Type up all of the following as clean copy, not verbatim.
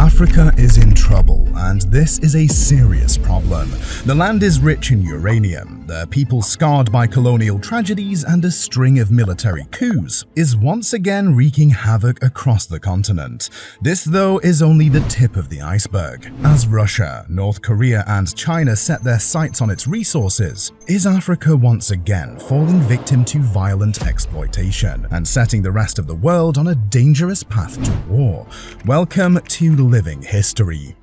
Africa is in trouble, and this is a serious problem. The land is rich in uranium, the people scarred by colonial tragedies and a string of military coups is once again wreaking havoc across the continent. This, though, is only the tip of the iceberg. As Russia, North Korea and China set their sights on its resources, is Africa once again falling victim to violent exploitation and setting the rest of the world on a dangerous path to war? Welcome to Living History.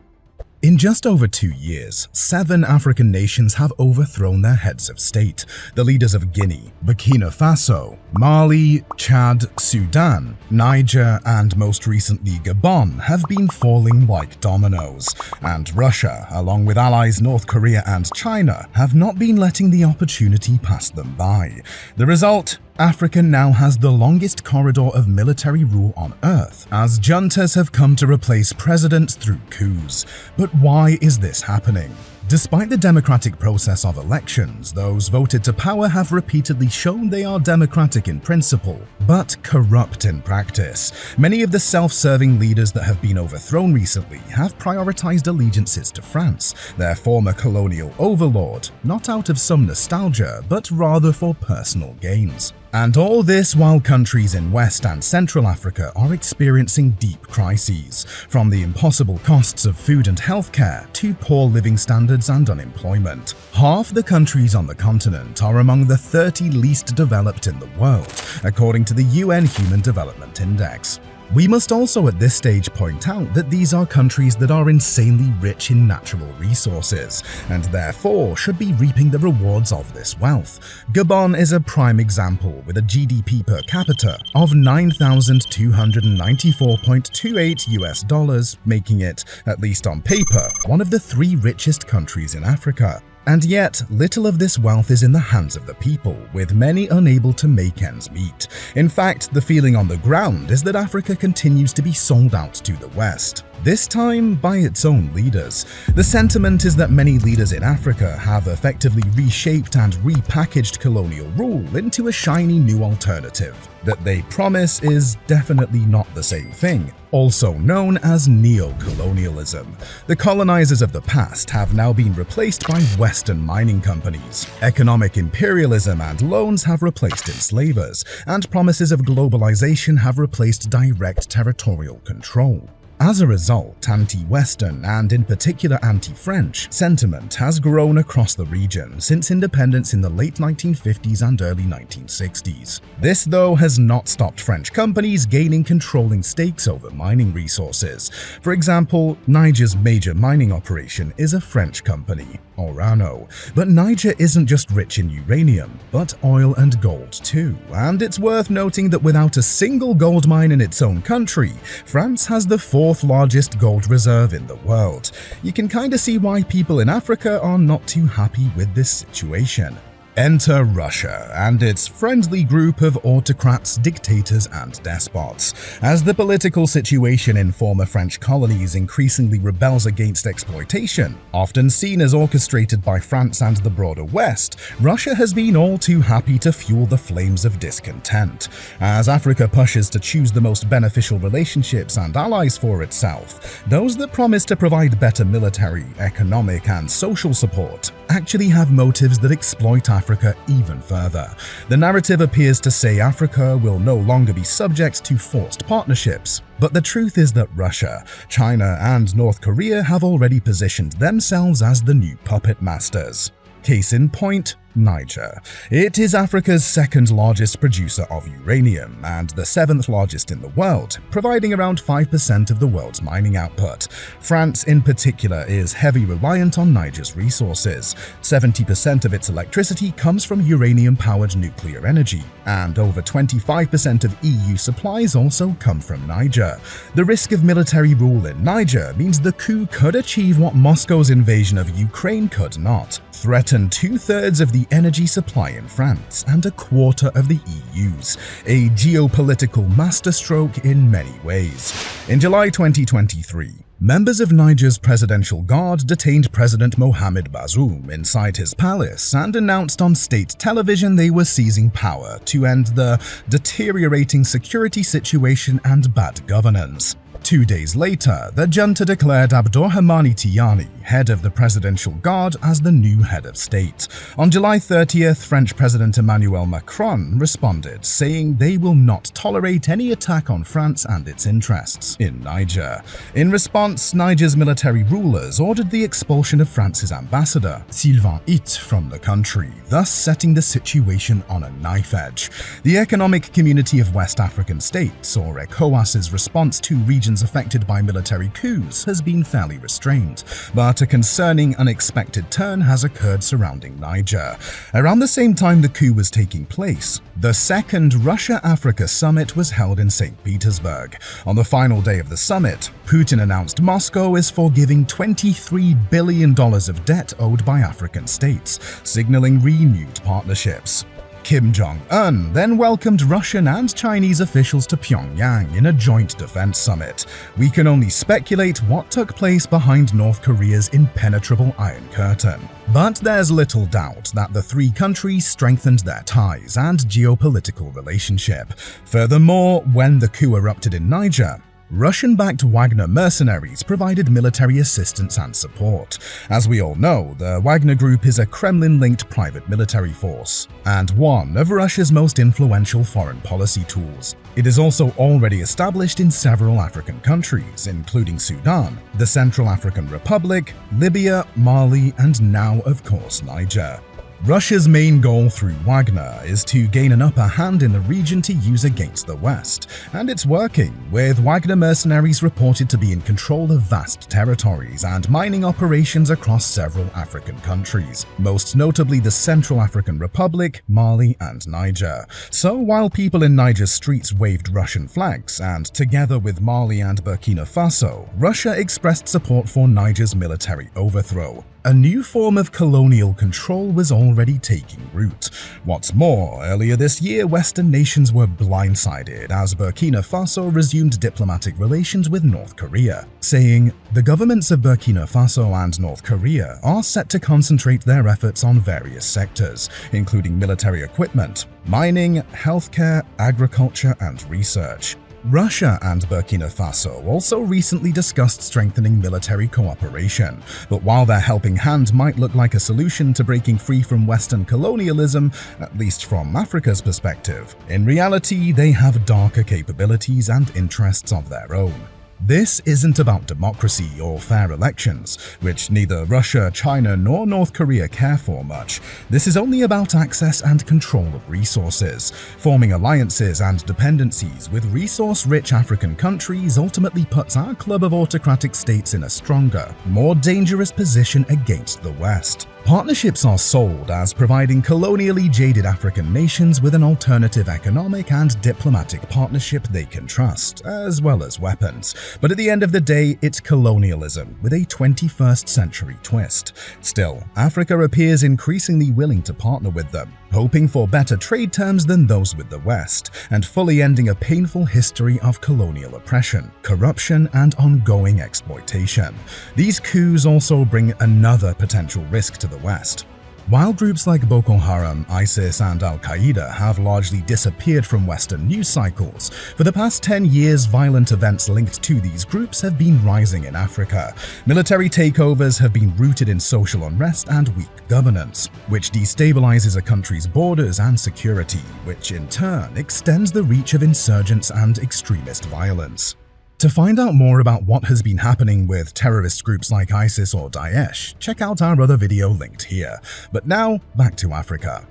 In just over 2 years, 7 African nations have overthrown their heads of state. The leaders of Guinea, Burkina Faso, Mali, Chad, Sudan, Niger, and most recently Gabon have been falling like dominoes. And Russia, along with allies North Korea and China, have not been letting the opportunity pass them by. The result? Africa now has the longest corridor of military rule on Earth, as juntas have come to replace presidents through coups. But why is this happening? Despite the democratic process of elections, those voted to power have repeatedly shown they are democratic in principle, but corrupt in practice. Many of the self-serving leaders that have been overthrown recently have prioritized allegiances to France, their former colonial overlord, not out of some nostalgia, but rather for personal gains. And all this while countries in West and Central Africa are experiencing deep crises, from the impossible costs of food and healthcare to poor living standards and unemployment. Half the countries on the continent are among the 30 least developed in the world, according to the UN Human Development Index. We must also at this stage point out that these are countries that are insanely rich in natural resources, and therefore should be reaping the rewards of this wealth. Gabon is a prime example, with a GDP per capita of $9,294.28 making it, at least on paper, one of the 3 richest countries in Africa. And yet, little of this wealth is in the hands of the people, with many unable to make ends meet. In fact, the feeling on the ground is that Africa continues to be sold out to the West, this time by its own leaders. The sentiment is that many leaders in Africa have effectively reshaped and repackaged colonial rule into a shiny new alternative that they promise is definitely not the same thing, also known as neo-colonialism. The colonizers of the past have now been replaced by Western mining companies. Economic imperialism and loans have replaced enslavers, and promises of globalization have replaced direct territorial control. As a result, anti-Western and in particular anti-French sentiment has grown across the region since independence in the late 1950s and early 1960s. This, though, has not stopped French companies gaining controlling stakes over mining resources. For example, Niger's major mining operation is a French company, Orano. But Niger isn't just rich in uranium, but oil and gold too. And it's worth noting that without a single gold mine in its own country, France has the 4th largest gold reserve in the world. You can kinda see why people in Africa are not too happy with this situation. Enter Russia and its friendly group of autocrats, dictators, and despots. As the political situation in former French colonies increasingly rebels against exploitation, often seen as orchestrated by France and the broader West, Russia has been all too happy to fuel the flames of discontent. As Africa pushes to choose the most beneficial relationships and allies for itself, those that promise to provide better military, economic, and social support actually have motives that exploit Africa even further. The narrative appears to say Africa will no longer be subject to forced partnerships, but the truth is that Russia, China, and North Korea have already positioned themselves as the new puppet masters. Case in point, Niger. It is Africa's 2nd largest producer of uranium and the 7th largest in the world, providing around 5% of the world's mining output. France, in particular, is heavily reliant on Niger's resources. 70% of its electricity comes from uranium-powered nuclear energy, and over 25% of EU supplies also come from Niger. The risk of military rule in Niger means the coup could achieve what Moscow's invasion of Ukraine could not: threaten 2/3 of the energy supply in France and a quarter of the EU's, a geopolitical masterstroke in many ways. In July 2023, members of Niger's presidential guard detained President Mohamed Bazoum inside his palace and announced on state television they were seizing power to end the deteriorating security situation and bad governance. 2 days later, the junta declared Abdourahmane Tiani, head of the Presidential Guard, as the new head of state. On July 30th, French President Emmanuel Macron responded, saying they will not tolerate any attack on France and its interests in Niger. In response, Niger's military rulers ordered the expulsion of France's ambassador, Sylvain Itte, from the country, thus setting the situation on a knife edge. The Economic Community of West African States, or ECOWAS's response to regions affected by military coups has been fairly restrained, but a concerning unexpected turn has occurred surrounding Niger. Around the same time the coup was taking place, the second Russia-Africa summit was held in St. Petersburg. On the final day of the summit, Putin announced Moscow is forgiving $23 billion of debt owed by African states, signaling renewed partnerships. Kim Jong-un then welcomed Russian and Chinese officials to Pyongyang in a joint defense summit. We can only speculate what took place behind North Korea's impenetrable Iron Curtain. But there's little doubt that the three countries strengthened their ties and geopolitical relationship. Furthermore, when the coup erupted in Niger, Russian-backed Wagner mercenaries provided military assistance and support. As we all know, the Wagner Group is a Kremlin-linked private military force, and one of Russia's most influential foreign policy tools. It is also already established in several African countries, including Sudan, the Central African Republic, Libya, Mali, and now, of course, Niger. Russia's main goal through Wagner is to gain an upper hand in the region to use against the West, and it's working, with Wagner mercenaries reported to be in control of vast territories and mining operations across several African countries, most notably the Central African Republic, Mali, and Niger. So while people in Niger's streets waved Russian flags, and together with Mali and Burkina Faso, Russia expressed support for Niger's military overthrow, a new form of colonial control was already taking root. What's more, earlier this year, Western nations were blindsided as Burkina Faso resumed diplomatic relations with North Korea, saying, "The governments of Burkina Faso and North Korea are set to concentrate their efforts on various sectors, including military equipment, mining, healthcare, agriculture, and research." Russia and Burkina Faso also recently discussed strengthening military cooperation, but while their helping hand might look like a solution to breaking free from Western colonialism, at least from Africa's perspective, in reality they have darker capabilities and interests of their own. This isn't about democracy or fair elections, which neither Russia, China, nor North Korea care for much. This is only about access and control of resources. Forming alliances and dependencies with resource-rich African countries ultimately puts our club of autocratic states in a stronger, more dangerous position against the West. Partnerships are sold as providing colonially jaded African nations with an alternative economic and diplomatic partnership they can trust, as well as weapons. But at the end of the day, it's colonialism with a 21st century twist. Still, Africa appears increasingly willing to partner with them, hoping for better trade terms than those with the West, and fully ending a painful history of colonial oppression, corruption, and ongoing exploitation. These coups also bring another potential risk to the West. While groups like Boko Haram, ISIS, and Al-Qaeda have largely disappeared from Western news cycles, for the past 10 years, violent events linked to these groups have been rising in Africa. Military takeovers have been rooted in social unrest and weak governance, which destabilizes a country's borders and security, which in turn extends the reach of insurgents and extremist violence. To find out more about what has been happening with terrorist groups like ISIS or Daesh, check out our other video linked here. But now, back to Africa.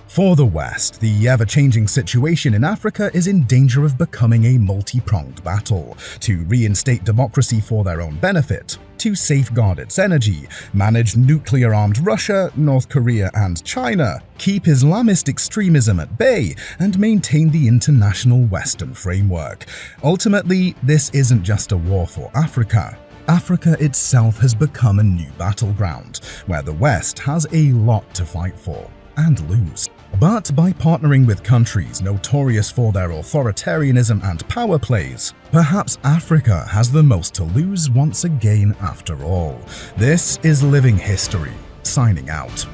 For the West, the ever-changing situation in Africa is in danger of becoming a multi-pronged battle to reinstate democracy for their own benefit, to safeguard its energy, manage nuclear-armed Russia, North Korea, and China, keep Islamist extremism at bay, and maintain the international Western framework. Ultimately, this isn't just a war for Africa. Africa itself has become a new battleground, where the West has a lot to fight for and lose. But by partnering with countries notorious for their authoritarianism and power plays, perhaps Africa has the most to lose once again after all. This is Living History, signing out.